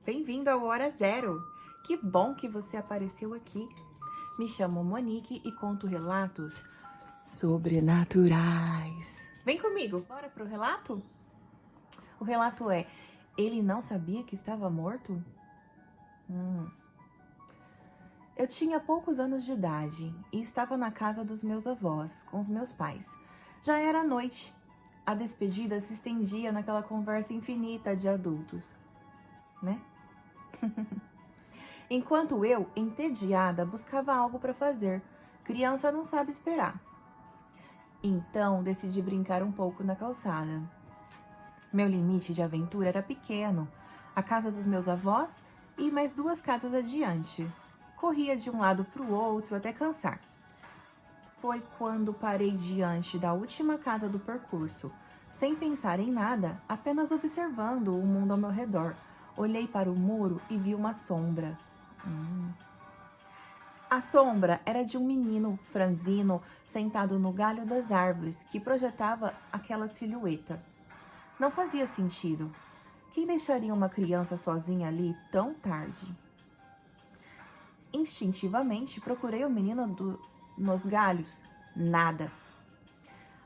Bem-vindo ao Hora Zero! Que bom que você apareceu aqui. Me chamo Monique e conto relatos sobrenaturais. Vem comigo, bora pro relato? O relato é: ele não sabia que estava morto? Eu tinha poucos anos de idade e estava na casa dos meus avós, com os meus pais. Já era noite. A despedida se estendia naquela conversa infinita de adultos, né? Enquanto eu, entediada, buscava algo para fazer. Criança não sabe esperar. Então, decidi brincar um pouco na calçada. Meu limite de aventura era pequeno. A casa dos meus avós e mais 2 casas adiante. Corria de um lado para o outro até cansar. Foi quando parei diante da última casa do percurso. Sem pensar em nada, apenas observando o mundo ao meu redor. Olhei para o muro e vi uma sombra. A sombra era de um menino franzino sentado no galho das árvores que projetava aquela silhueta. Não fazia sentido. Quem deixaria uma criança sozinha ali tão tarde? Instintivamente procurei o menino nos galhos. Nada.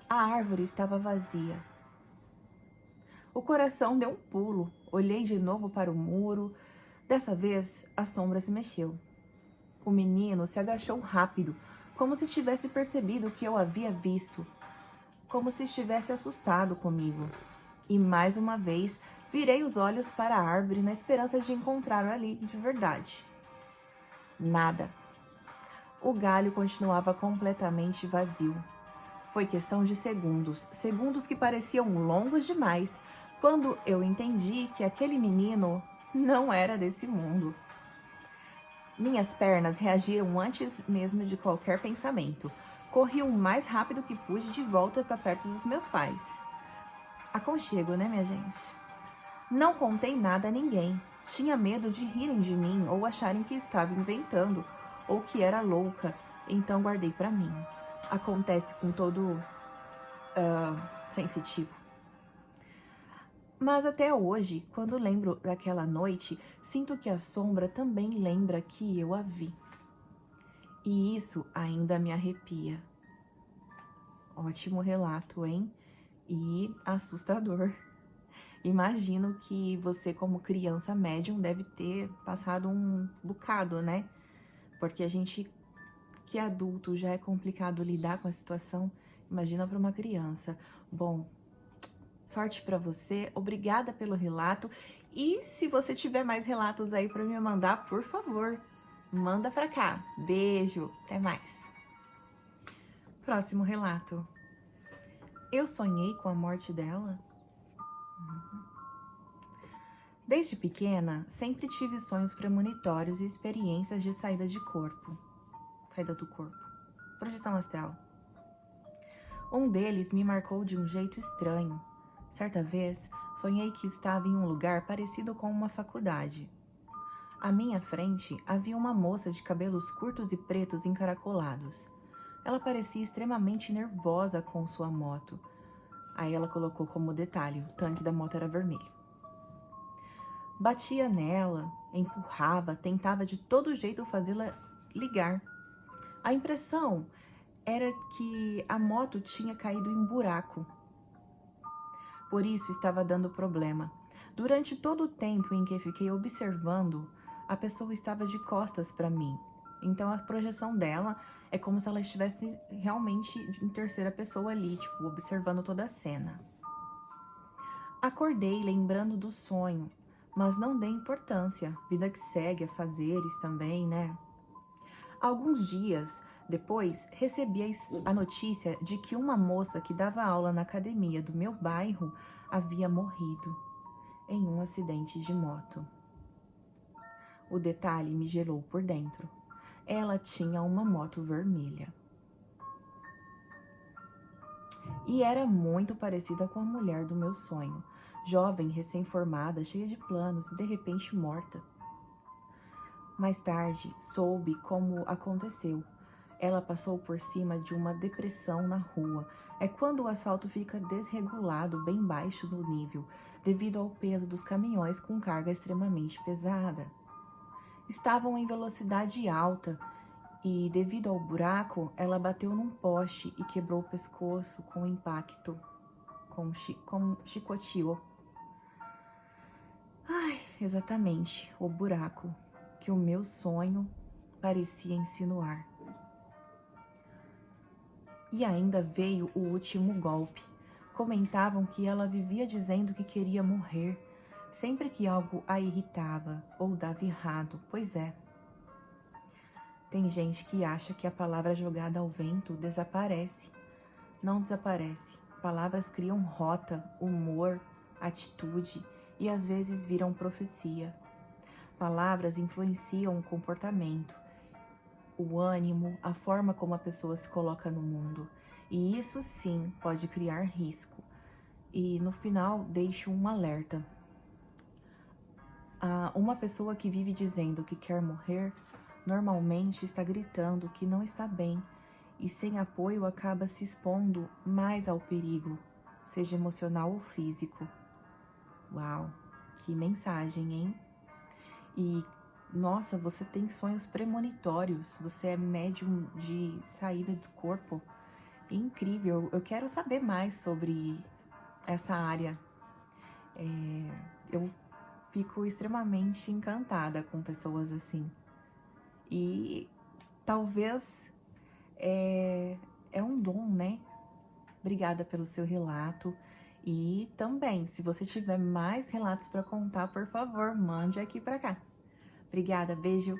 A árvore estava vazia. O coração deu um pulo. Olhei de novo para o muro. Dessa vez, a sombra se mexeu. O menino se agachou rápido, como se tivesse percebido o que eu havia visto, como se estivesse assustado comigo. E mais uma vez, virei os olhos para a árvore na esperança de encontrá-lo ali de verdade. Nada. O galho continuava completamente vazio. Foi questão de segundos, segundos que pareciam longos demais, quando eu entendi que aquele menino não era desse mundo. Minhas pernas reagiram antes mesmo de qualquer pensamento. Corri o mais rápido que pude de volta para perto dos meus pais. Aconchego, né, minha gente? Não contei nada a ninguém. Tinha medo de rirem de mim ou acharem que estava inventando ou que era louca, então guardei para mim. Acontece com todo sensitivo. Mas até hoje, quando lembro daquela noite, sinto que a sombra também lembra que eu a vi. E isso ainda me arrepia. Ótimo relato, hein? E assustador. Imagino que você, como criança médium, deve ter passado um bocado, né? Porque a gente, que é adulto, já é complicado lidar com a situação. Imagina para uma criança. Bom, sorte para você, obrigada pelo relato. E se você tiver mais relatos aí para me mandar, por favor, manda para cá. Beijo, até mais. Próximo relato. Eu sonhei com a morte dela? Desde pequena, sempre tive sonhos premonitórios e experiências de saída do corpo. Projeção astral. Um deles me marcou de um jeito estranho. Certa vez, sonhei que estava em um lugar parecido com uma faculdade. À minha frente havia uma moça de cabelos curtos e pretos encaracolados. Ela parecia extremamente nervosa com sua moto. Aí ela colocou como detalhe: o tanque da moto era vermelho. Batia nela, empurrava, tentava de todo jeito fazê-la ligar. A impressão era que a moto tinha caído em um buraco. Por isso estava dando problema. Durante todo o tempo em que fiquei observando, a pessoa estava de costas para mim. Então a projeção dela é como se ela estivesse realmente em terceira pessoa ali, tipo, observando toda a cena. Acordei lembrando do sonho, mas não dei importância. Vida que segue, afazeres também, né? Alguns dias depois, recebi a notícia de que uma moça que dava aula na academia do meu bairro havia morrido em um acidente de moto. O detalhe me gelou por dentro. Ela tinha uma moto vermelha. E era muito parecida com a mulher do meu sonho. Jovem, recém-formada, cheia de planos e de repente morta. Mais tarde, soube como aconteceu. Ela passou por cima de uma depressão na rua. É quando o asfalto fica desregulado, bem baixo no nível, devido ao peso dos caminhões com carga extremamente pesada. Estavam em velocidade alta e, devido ao buraco, ela bateu num poste e quebrou o pescoço com o impacto, chicoteou. Ai, exatamente, o buraco que o meu sonho parecia insinuar. E ainda veio o último golpe. Comentavam que ela vivia dizendo que queria morrer, sempre que algo a irritava ou dava errado. Pois é. Tem gente que acha que a palavra jogada ao vento desaparece. Não desaparece. Palavras criam rota, humor, atitude e às vezes viram profecia. Palavras influenciam o comportamento, o ânimo, a forma como a pessoa se coloca no mundo. E isso sim pode criar risco. E no final deixo um alerta. Uma pessoa que vive dizendo que quer morrer, normalmente está gritando que não está bem e sem apoio acaba se expondo mais ao perigo, seja emocional ou físico. Uau, que mensagem, hein? E nossa, você tem sonhos premonitórios, você é médium de saída do corpo. Incrível, eu quero saber mais sobre essa área. Eu fico extremamente encantada com pessoas assim. E talvez é um dom, né? Obrigada pelo seu relato. E também, se você tiver mais relatos para contar, por favor, mande aqui para cá. Obrigada, beijo!